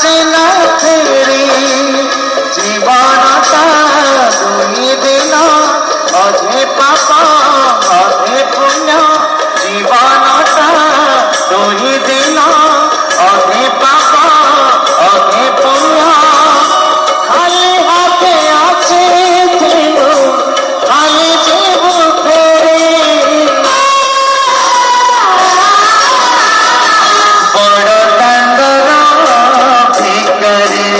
আসে না ফিরে জীবনটা দুই দিন অধে পাপ অধে পুণ্য জীবনটা দুই দিন অধে পাপ অধে পুণ্য খালি হাতে আছে জীব খালি জীব ফেরে বড় কান্দর ভিখারি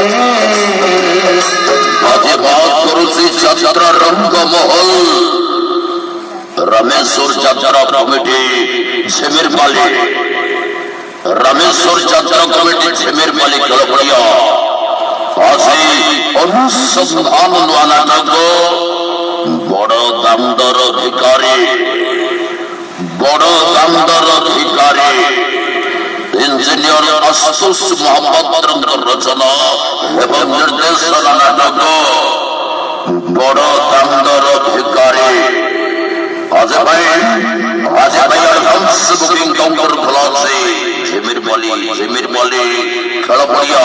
আজে ভাগ করছে যাত্রা রঙ্গমহল রামেশ্বর যাত্রা কমিটি ঝেমের মালিক রামেশ্বর যাত্রা কমিটি ঝেমের মালিক জলপড়িয়া আসে অনুসন্ধান নাটক বড় দামদর ভিখারি বড় দামদর ভিখারি ইঞ্জিনিয়ার আশুতোষ মোহাম্মদ রচনা এবং নির্দেশনা নাটক বড় দামদর ভিখারি আজ ভাই অ্যাডভান্স বুকিং কাউন্টার খোলা আছে ঝিমির বলি খেলাপড়িয়া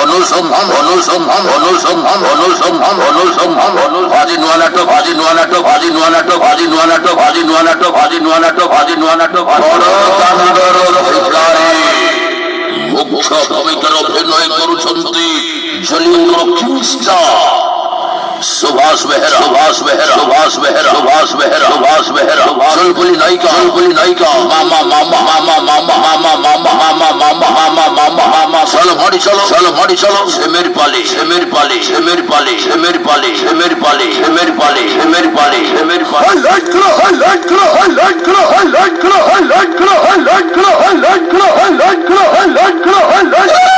অনুসন্ধান অনুসন্ধান অনুসন্ধান অনুসন্ধান অনুসন্ধান ভাজি নোয়া নাটক ভাজি নোয়া নাটক ভাজি নোয়া নাটক ভাজি নোয়া নাটক ভাজি নোয়া নাটক ভাজি নোয়া নাটক ভাজি নোয়া নাটক বড় দামদর ভিখারি মুখ্য ভূমিকার অভিনয় କରୁଛନ୍ତି জলিউডର কিংস্টার সুভাষ বেহেরা সুভাষ বেহেরা সুভাষ বেহেরা সুভাষ বেহেরা সুভাষ বেহেরা চুলবুলি নায়িকা মামা মামা মামা মামা মামা মামা মামা মামা মামা মামা মামা চলো ভাড়ি চলো সেমের পালি সেমের পালি সেমের পালি সেমের পালি সেমের পালি সেমের পালি সেমের পালি সেমের পালি লাইট করো লাইট করো লাইট করো লাইট করো লাইট করো লাইট করো লাইট করো লাইট করো লাইট করো light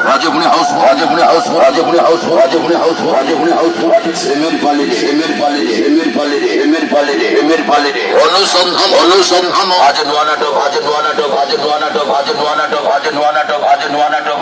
Rajpuri house Rajpuri house Rajpuri house Rajpuri house Rajpuri house সেমের পালি সেমের পালি সেমের পালি সেমের পালি সেমের পালি অনুসন্ধান অনুসন্ধান আজ নোয়া নাটক আজ নোয়া নাটক আজ নোয়া নাটক আজ নোয়া নাটক আজ নোয়া নাটক আজ নোয়া নাটক